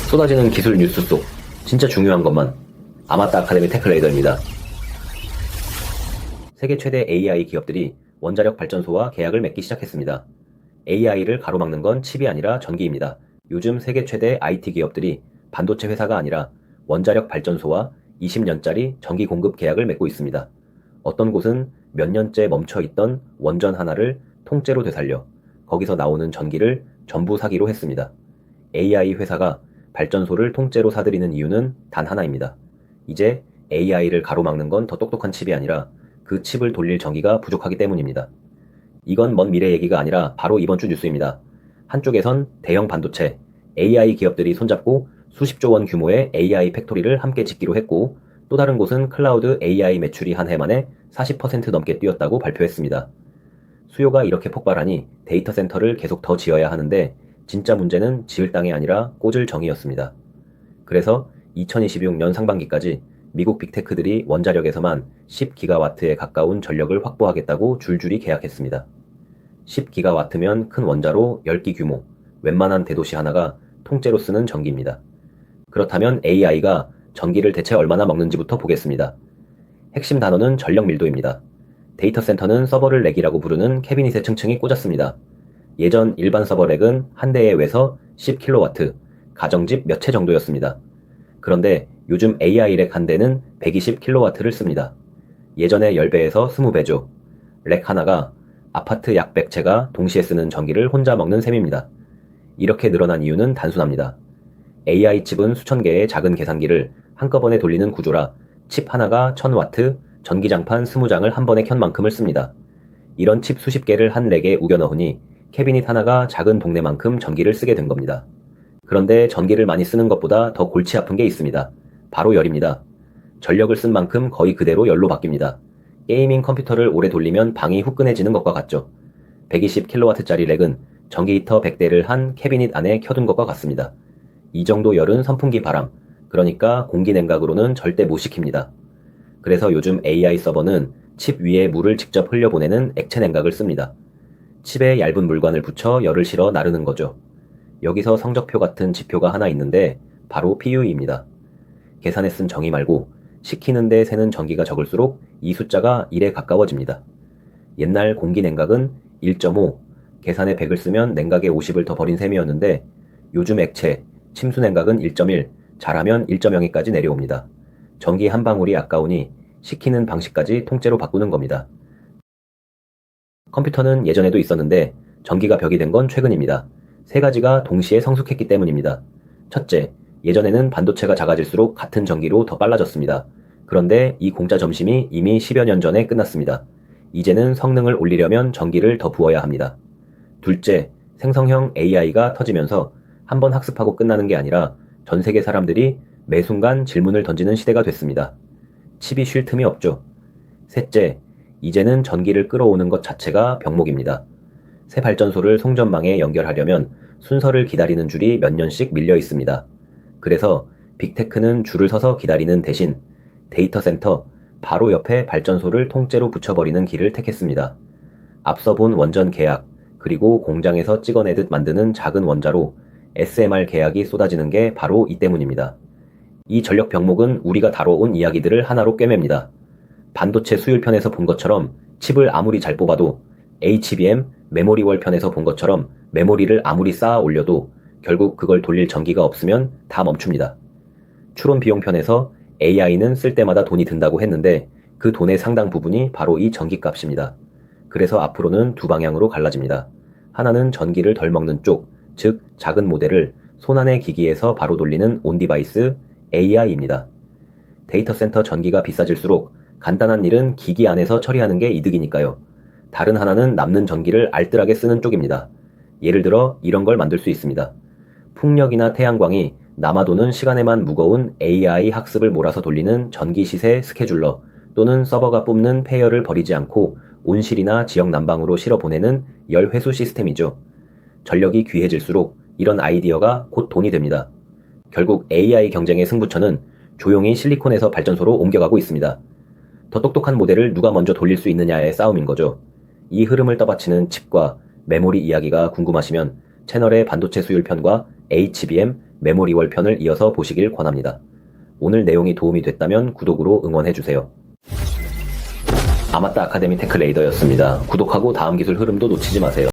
쏟아지는 기술 뉴스 속 진짜 중요한 것만 아마따 아카데미 테크레이더입니다. 세계 최대 AI 기업들이 원자력 발전소와 계약을 맺기 시작했습니다. AI를 가로막는 건 칩이 아니라 전기입니다. 요즘 세계 최대 IT 기업들이 반도체 회사가 아니라 원자력 발전소와 20년짜리 전기 공급 계약을 맺고 있습니다. 어떤 곳은 몇 년째 멈춰있던 원전 하나를 통째로 되살려 거기서 나오는 전기를 전부 사기로 했습니다. AI 회사가 발전소를 통째로 사들이는 이유는 단 하나입니다. 이제 AI를 가로막는 건 더 똑똑한 칩이 아니라 그 칩을 돌릴 전기가 부족하기 때문입니다. 이건 먼 미래 얘기가 아니라 바로 이번 주 뉴스입니다. 한쪽에선 대형 반도체, AI 기업들이 손잡고 수십조 원 규모의 AI 팩토리를 함께 짓기로 했고, 또 다른 곳은 클라우드 AI 매출이 한 해 만에 40% 넘게 뛰었다고 발표했습니다. 수요가 이렇게 폭발하니 데이터 센터를 계속 더 지어야 하는데 진짜 문제는 지을 땅이 아니라 꽂을 정이었습니다. 그래서 2026년 상반기까지 미국 빅테크들이 원자력에서만 10기가와트에 가까운 전력을 확보하겠다고 줄줄이 계약했습니다. 10기가와트면 큰 원자로 10기 규모, 웬만한 대도시 하나가 통째로 쓰는 전기입니다. 그렇다면 AI가 전기를 대체 얼마나 먹는지부터 보겠습니다. 핵심 단어는 전력 밀도입니다. 데이터 센터는 서버를 렉이라고 부르는 캐비닛에 층층이 꽂았습니다. 예전 일반 서버 렉은 한 대에 외서 10kW, 가정집 몇 채 정도였습니다. 그런데 요즘 AI 렉 한 대는 120kW를 씁니다. 예전의 10배에서 20배죠. 렉 하나가 아파트 약 100채가 동시에 쓰는 전기를 혼자 먹는 셈입니다. 이렇게 늘어난 이유는 단순합니다. AI 칩은 수천 개의 작은 계산기를 한꺼번에 돌리는 구조라 칩 하나가 1000W, 전기장판 20장을 한 번에 켠 만큼을 씁니다. 이런 칩 수십 개를 한 렉에 우겨 넣으니 캐비닛 하나가 작은 동네만큼 전기를 쓰게 된 겁니다. 그런데 전기를 많이 쓰는 것보다 더 골치 아픈 게 있습니다. 바로 열입니다. 전력을 쓴 만큼 거의 그대로 열로 바뀝니다. 게이밍 컴퓨터를 오래 돌리면 방이 후끈해지는 것과 같죠. 120kW짜리 렉은 전기 히터 100대를 한 캐비닛 안에 켜둔 것과 같습니다. 이 정도 열은 선풍기 바람, 그러니까 공기 냉각으로는 절대 못 식힙니다. 그래서 요즘 AI 서버는 칩 위에 물을 직접 흘려보내는 액체 냉각을 씁니다. 칩에 얇은 물관을 붙여 열을 실어 나르는 거죠. 여기서 성적표 같은 지표가 하나 있는데 바로 PUE입니다. 계산에 쓴 정의 말고 식히는데 새는 전기가 적을수록 이 숫자가 1에 가까워집니다. 옛날 공기 냉각은 1.5, 계산에 100을 쓰면 냉각에 50을 더 버린 셈이었는데 요즘 액체, 침수 냉각은 1.1, 잘하면 1.02까지 내려옵니다. 전기 한 방울이 아까우니 식히는 방식까지 통째로 바꾸는 겁니다. 컴퓨터는 예전에도 있었는데 전기가 벽이 된 건 최근입니다. 세 가지가 동시에 성숙했기 때문입니다. 첫째, 예전에는 반도체가 작아질수록 같은 전기로 더 빨라졌습니다. 그런데 이 공짜 점심이 이미 10여 년 전에 끝났습니다. 이제는 성능을 올리려면 전기를 더 부어야 합니다. 둘째, 생성형 AI가 터지면서 한번 학습하고 끝나는 게 아니라 전 세계 사람들이 매 순간 질문을 던지는 시대가 됐습니다. 칩이 쉴 틈이 없죠. 셋째, 이제는 전기를 끌어오는 것 자체가 병목입니다. 새 발전소를 송전망에 연결하려면 순서를 기다리는 줄이 몇 년씩 밀려 있습니다. 그래서 빅테크는 줄을 서서 기다리는 대신 데이터 센터 바로 옆에 발전소를 통째로 붙여버리는 길을 택했습니다. 앞서 본 원전 계약, 그리고 공장에서 찍어내듯 만드는 작은 원자로 SMR 계약이 쏟아지는 게 바로 이 때문입니다. 이 전력 병목은 우리가 다뤄온 이야기들을 하나로 꿰맵니다. 반도체 수율편에서 본 것처럼 칩을 아무리 잘 뽑아도 HBM 메모리월 편에서 본 것처럼 메모리를 아무리 쌓아 올려도 결국 그걸 돌릴 전기가 없으면 다 멈춥니다. 추론 비용 편에서 AI는 쓸 때마다 돈이 든다고 했는데 그 돈의 상당 부분이 바로 이 전기값입니다. 그래서 앞으로는 두 방향으로 갈라집니다. 하나는 전기를 덜 먹는 쪽, 즉 작은 모델을 손안의 기기에서 바로 돌리는 온디바이스 AI입니다. 데이터 센터 전기가 비싸질수록 간단한 일은 기기 안에서 처리하는 게 이득이니까요. 다른 하나는 남는 전기를 알뜰하게 쓰는 쪽입니다. 예를 들어 이런 걸 만들 수 있습니다. 풍력이나 태양광이 남아도는 시간에만 무거운 AI 학습을 몰아서 돌리는 전기 시세 스케줄러 또는 서버가 뿜는 폐열을 버리지 않고 온실이나 지역 난방으로 실어 보내는 열 회수 시스템이죠. 전력이 귀해질수록 이런 아이디어가 곧 돈이 됩니다. 결국 AI 경쟁의 승부처는 조용히 실리콘에서 발전소로 옮겨가고 있습니다. 더 똑똑한 모델을 누가 먼저 돌릴 수 있느냐의 싸움인 거죠. 이 흐름을 떠받치는 칩과 메모리 이야기가 궁금하시면 채널의 반도체 수율 편과 HBM, 메모리월 편을 이어서 보시길 권합니다. 오늘 내용이 도움이 됐다면 구독으로 응원해주세요. 아마따 아카데미 테크 레이더였습니다. 구독하고 다음 기술 흐름도 놓치지 마세요.